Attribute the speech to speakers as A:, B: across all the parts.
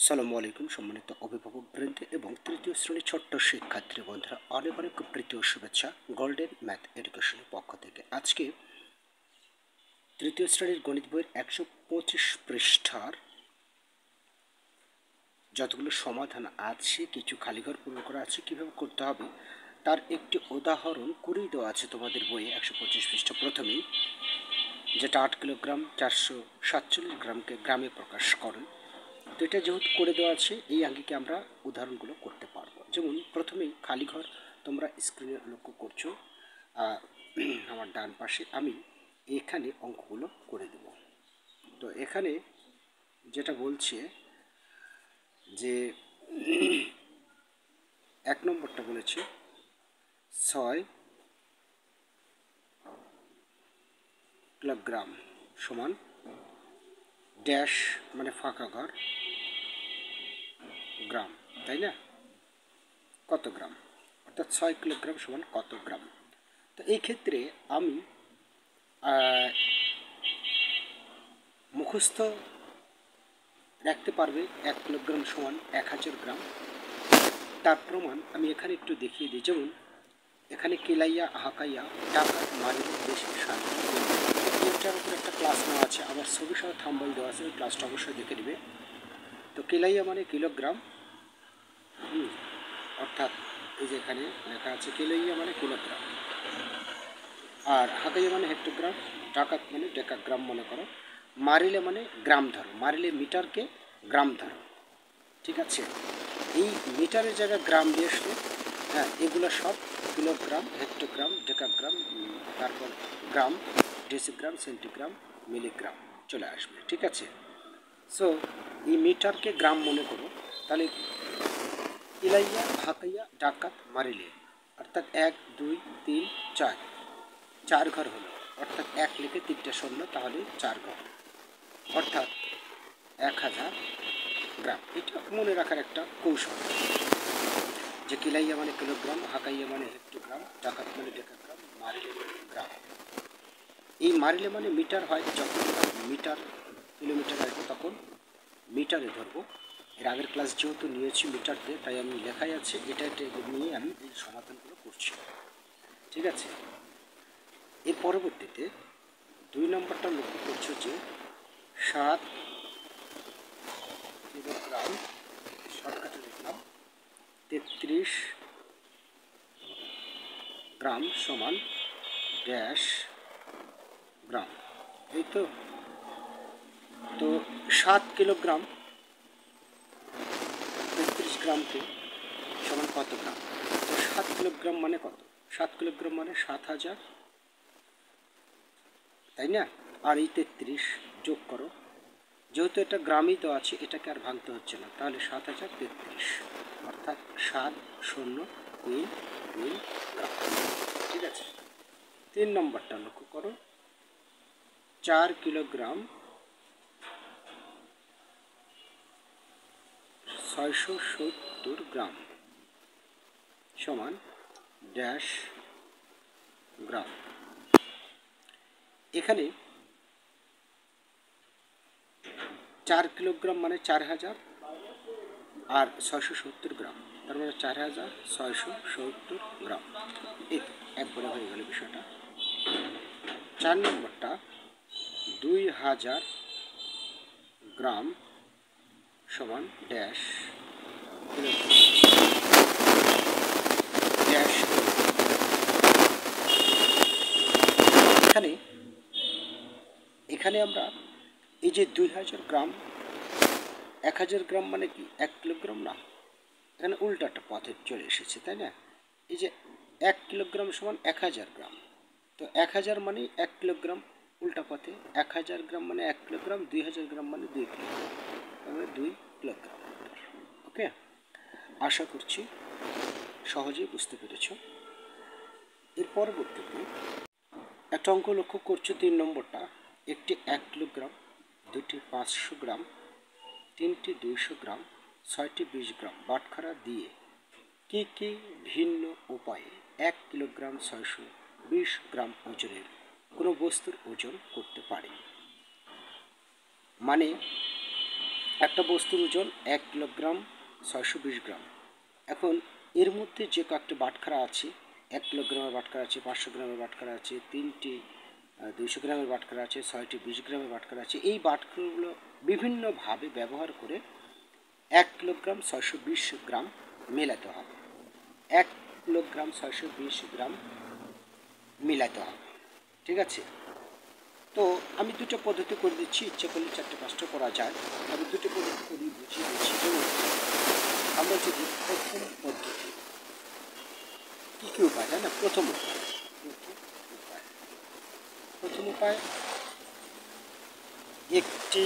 A: সালামু আলাইকুম সম্মানিত অভিভাবক বৃন্দ এবং তৃতীয় শ্রেণীর ছোট্ট শিক্ষার্থী বন্ধুরা, অনেক অনেক প্রীতি ও শুভেচ্ছা গোল্ডেন ম্যাথ এডুকেশনের পক্ষ থেকে। আজকে তৃতীয় শ্রেণীর গণিত বইয়ের 125 পৃষ্ঠার যতগুলো সমাধান আছে, কিছু খালিঘর পূরণ করা আছে, কীভাবে করতে হবে তার একটি উদাহরণ করেই দেওয়া আছে তোমাদের বইয়ে 125 পৃষ্ঠা প্রথমেই, যেটা 8 কিলোগ্রাম 447 গ্রামকে গ্রামে প্রকাশ করে। তো এটা যেহেতু করে দেওয়া আছে, এই আঙ্গিকে আমরা উদাহরণগুলো করতে পারবো। যেমন প্রথমেই খালি ঘর তোমরা স্ক্রিনে লক্ষ্য করছো, আমার ডান পাশে আমি এখানে অঙ্কগুলো করে দেব। তো এখানে যেটা বলছে যে 1 নম্বরটা বলেছে 6 কিলোগ্রাম সমান ড্যাশ মানে ফাঁকা ঘর গ্রাম, তাই না? কত গ্রাম, অর্থাৎ 6 কিলোগ্রাম সমান কত গ্রাম। তো এই ক্ষেত্রে আমি মুখস্থ রাখতে পারবে 1 কিলোগ্রাম সমান 1000 গ্রাম। তার প্রমাণ আমি এখানে একটু দেখিয়ে দিই। যেমন এখানে কেলাইয়া, হাকাইয়া, টাকা, মারিল, দেশি, সার, এটার উপর একটা ক্লাস নেওয়া আছে, আবার ছবি সহ থাম্বনেল দেওয়া আছে, ওই ক্লাসটা অবশ্যই দেখে নেবে। তো কেলাইয়া মানে কিলোগ্রাম, অর্থাৎ এই যে এখানে লেখা আছে কেলাইয়া মানে কিলোগ্রাম, আর হাকাইয়া মানে হেক্টোগ্রাম, টাকা মানে ডেকাগ্রাম মনে করো, মারিলে মানে গ্রাম ধরো, মারিলে মিটারকে গ্রাম ধরো, ঠিক আছে? এই মিটারের জায়গায় গ্রাম দিয়ে আসলে, হ্যাঁ, এগুলো সব কিলোগ্রাম, হেক্টোগ্রাম, ডেকাগ্রাম, তারপর গ্রাম, ডেসিগ্রাম, সেন্টিগ্রাম, মিলিগ্রাম চলে আসবে, ঠিক আছে? সো এই মিটারকে গ্রাম মনে করো, তাহলে ইলাইয়া, হাকাইয়া, ডাকাত, মারিলে, অর্থাৎ 1 2 3 4 4 ঘর হলো, অর্থাৎ 1 লিখে 3টে শূন্য, তাহলে 4 ঘর, অর্থাৎ 1000 গ্রাম। এটা মনে রাখার একটা কৌশল, যে কিলাইয়া মানে কিলোগ্রাম, হাকাইয়া মানে হেক্টোগ্রাম, ডাকাত মানে ডেকাগ্রাম, মারিলে মানে গ্রাম। এই মারিলে মানে মিটার হয়, যখন মিটার কিলোমিটার আসবে তখন মিটারে ধরবো। এর আগের ক্লাস যেহেতু নিয়েছি মিটার দিয়ে, তাই আমি লেখাই আছে, এটা নিয়ে আমি এই সমাধানগুলো করছি, ঠিক আছে? এর পরবর্তীতে 2 নম্বরটা লক্ষ্য করছো যে 7 কিলোগ্রাম, শর্টকাটে লিখলাম 33 গ্রাম সমান ড্যাশ গ্রাম, এই তো। তো 7 কিলোগ্রাম 33 গ্রামকে সমান কত গ্রাম? তো 7 কিলোগ্রাম মানে কত? 7 কিলোগ্রাম মানে 7000, তাই না? আর এই 33 যোগ করো, যেহেতু এটা গ্রামই তো আছে, এটাকে আর ভাঙতে হচ্ছে না, তাহলে 7033, অর্থাৎ 7033 গ্রাম, ঠিক আছে? 3 নম্বরটা লক্ষ্য করো, 4 কিলোগ্রাম 670 গ্রাম সমান ড্যাশ গ্রাম। এখানে 4 কিলোগ্রাম মানে 4000, আর 670 গ্রাম, তার মানে 4670 গ্রাম। এই একবারে হয়ে গেল বিষয়টা। 4 নম্বরটা 2000 গ্রাম সমান ড্যাশ ড্যাশ। এখানে আমরা এই যে 2000 গ্রাম, 1000 গ্রাম মানে কি 1 কিলোগ্রাম না, এখানে উল্টাটা পথে চলে এসেছে, তাই না? এই যে 1 কিলোগ্রাম সমান 1000 গ্রাম, তো 1000 মানে 1 কিলোগ্রাম, উল্টা পথে 1000 গ্রাম মানে 1 কিলোগ্রাম, 2000 গ্রাম মানে 2 কিলোগ্রাম, তাহলে 2 কিলোগ্রাম। ওকে, আশা করছি সহজেই বুঝতে পেরেছ। এর পরবর্তীতে একটা অঙ্ক লক্ষ্য করছো, 3 নম্বরটা, একটি 1 কিলোগ্রাম, দুটি 500 গ্রাম, তিনটি 200 গ্রাম, 6টি 20 গ্রাম বাটখারা দিয়ে কি কি ভিন্ন উপায়ে 1 কিলোগ্রাম 620 গ্রাম ওজনের কোনো বস্তুর ওজন করতে পারে? মানে একটা বস্তুর ওজন 1 কিলোগ্রাম 620 গ্রাম। এখন এর মধ্যে যে কয়েকটি বাটখারা আছে, 1 কিলোগ্রামের বাটখারা আছে, 500 গ্রামের বাটখারা আছে, 3টি 200 গ্রামের বাটখারা আছে, 6টি 20 গ্রামের বাটখারা আছে। এই বাটখারাগুলো বিভিন্নভাবে ব্যবহার করে 1 কিলোগ্রাম 620 গ্রাম মেলাতে হবে। 1 কিলোগ্রাম 620 গ্রাম মেলাতে হবে, ঠিক আছে? তো আমি দুটো পদ্ধতি করে দিচ্ছি, ইচ্ছে করলে 4-5টা করা যায়। আমি দুটো পদ্ধতি করে বুঝিয়ে দিচ্ছি। যেমন আমরা যদি প্রথম পদ্ধতি, কী কী উপায়, তাই না? প্রথম উপায় একটি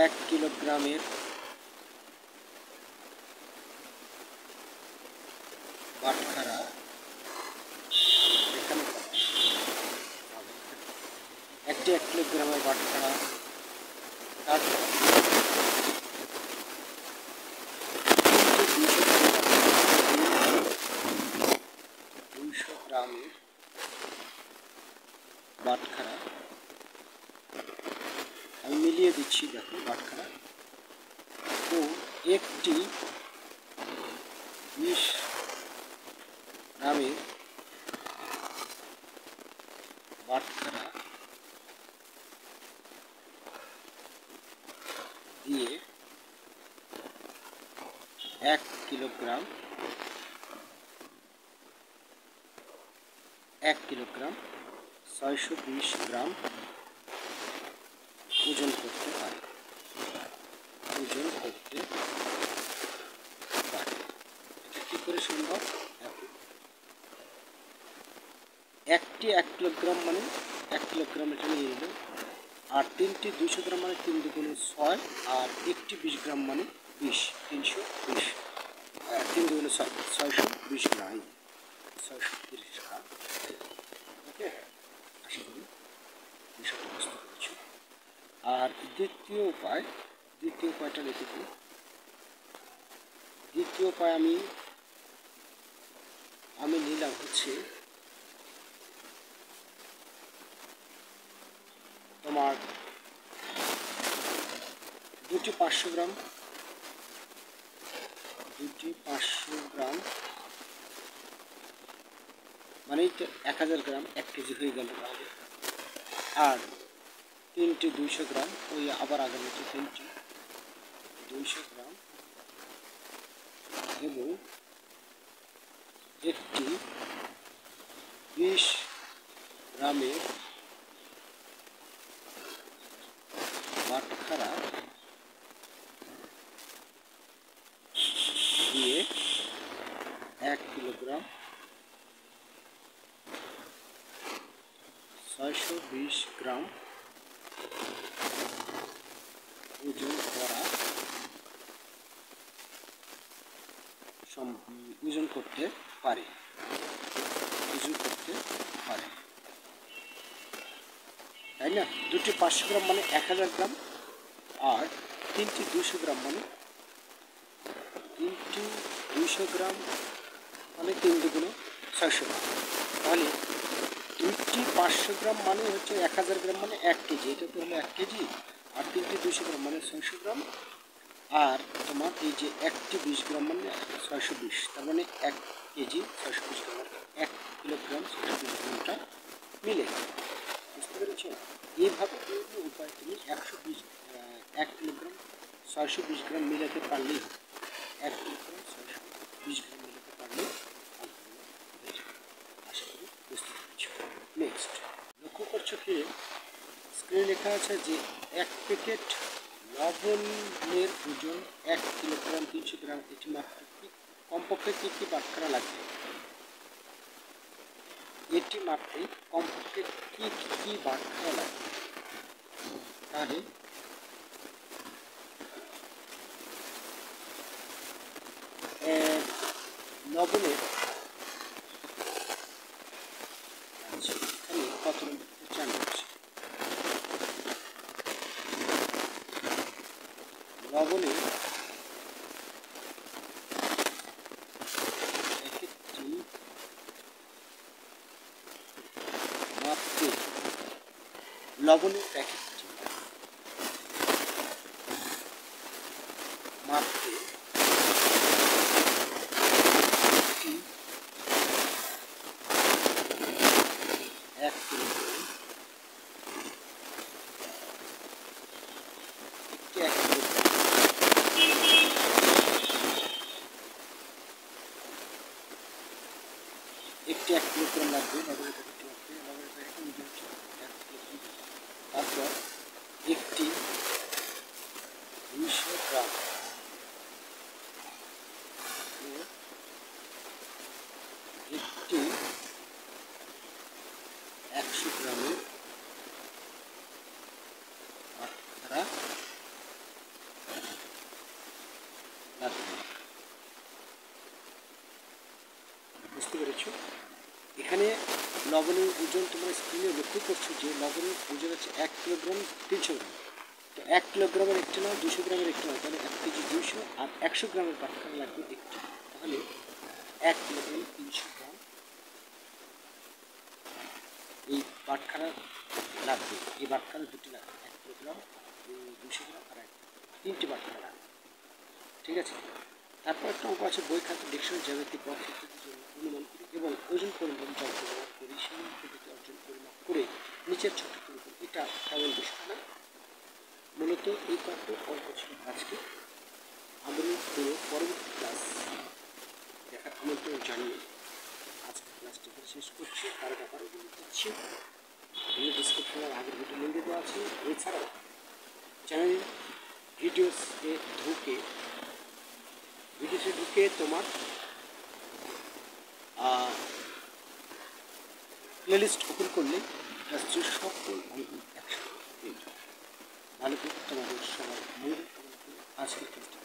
A: 1 কিলোগ্রামের বাটখারা এখানে একটি 1 কিলোগ্রামের বাটখারা, তারপর 200 গ্রামের বাটখারা আমি মিলিয়ে দিচ্ছি। দেখো বাটখারা, তো একটি 20 গ্রামের বাটখারা দিয়ে 1 কিলোগ্রাম 620 গ্রাম ওজন করতে পারে। এটা কী করে সম্ভব? একটি 1 কিলোগ্রাম মানে 1 কিলোগ্রাম এটা নিয়ে নিল, আর 3টি 200 গ্রাম মানে 3 দুগুণে 6, আর একটি 20 গ্রাম মানে 20, 320, 3 দুগুণে 6, 620 গ্রাম, 630 গ্রাম। ওকে, আশা করি বিষয়টা বুঝতে পেরেছি। আর দ্বিতীয় উপায়টা লিখে দিই। দ্বিতীয় উপায় আমি নিলাম হচ্ছে তোমার দুটি 500 গ্রাম মানেই তো 1000 গ্রাম, 1 কেজি হয়ে গেল তাহলে। আর 3টি 200 গ্রাম, ওই আবার আগের মতো 3টি 200 গ্রাম, এবং একটি 20 গ্রামের বাটখারা দিয়ে 1 কিলোগ্রাম 620 গ্রাম ওজন করতে পারে। তাই না? দুটি 500 গ্রাম মানে 1000 গ্রাম, আর 3টি 200 গ্রাম মানে 3 দুগুণে 600 গ্রাম। তাহলে দুটি 500 গ্রাম মানে হচ্ছে 1000 গ্রাম মানে 1 কেজি, এটা তো হলো 1 কেজি। আর 3টি 200 গ্রাম মানে 600 গ্রাম, আর তোমার এই যে একটি 20 গ্রাম মানে 620, তার মানে 1 কেজি 620 গ্রাম, 1 কিলোগ্রাম 620 গ্রামটা মিলে গেল। বুঝতে পেরেছো? এইভাবে বিভিন্ন উপায় তুমি 1 কিলোগ্রাম 620 গ্রাম মিলাতে পারলেই, 1 কিলোগ্রাম 620 গ্রাম মিলাতে পারলেই আশা করি বুঝতে পেরেছো। নেক্সট, লক্ষ্য করছো কি স্ক্রিনে লেখা আছে যে 1 প্যাকেট লবণের ওজন 1 কিলোগ্রাম 300 গ্রাম। এটি মাত্র কমপক্ষে কী বাটখারা লাগবে? এটি মাত্রে কমপক্ষে কী বাটখারা লাগবে? তাহলে লবণের এখানে কত জানা আছে? লবণের প্যাকেটটি মাপতে, লবণের প্যাকেটটি মাপতে একটি 1 কিলোগ্রাম, একটি 1 কিলোগ্রাম, একটি 1 কিলোগ্রাম লাগবে লবণের প্যাকেটটি মাপতে। লবণের প্যাকেটটি ওজন হচ্ছে 1 কিলোগ্রাম। তারপর একটি 200 গ্রাম ও একটি 100 গ্রামের বাটখারা লাগবে। বুঝতে পেরেছো? এখানে লবণের ওজন তোমরা স্ক্রিনে লক্ষ্য করছো যে লবণের ওজন হচ্ছে 1 কিলোগ্রাম 300 গ্রাম। তো 1 কিলোগ্রামের একটি নয়, 200 গ্রামের একটি নয়, তাহলে 1 কেজি 200 আর 100 গ্রামের বাটখারা লাগবে একটি। তাহলে 1 কিলোগ্রাম 300 গ্রাম এই বাটখারা লাগবে। এই বাটখারা দুটি লাগবে, 1 কিলোগ্রাম 200 গ্রাম আর 3টে বাটখারা লাগবে। ঠিক আছে? তারপর একটা অঙ্ক আছে, বই খাতা, ডিকশনারি, জ্যামিতি, পথ ইত্যাদির জন্য অনুমান করি এবং ওজন পরিমাণ যন্ত্র ব্যবহার করি সেই পদ্ধতি অর্জন পরিমাপ করে নিচের ছোট করে। এটা কেমন বিষয় না? মূলত এই কয়েকটা অঙ্ক ছিল আজকে। আমি পরবর্তী ক্লাস দেখার আমন্ত্রণ জানিয়ে আজকে ক্লাসটি শেষ করছি। তার ব্যাপারে বলে দিচ্ছি, ডিসক্রিপশনের আগের ভিডিও লিঙ্কে দেওয়া আছে। এছাড়াও চ্যানেল ভিডিওসে ঢুকে তোমার প্লেলিস্ট ওপেন করলে ক্লাসটির সকল অঙ্ক একসাথে পেয়ে যাবে। ভালো করে তোমাদের সবার মূল আজকের ক্লাসটি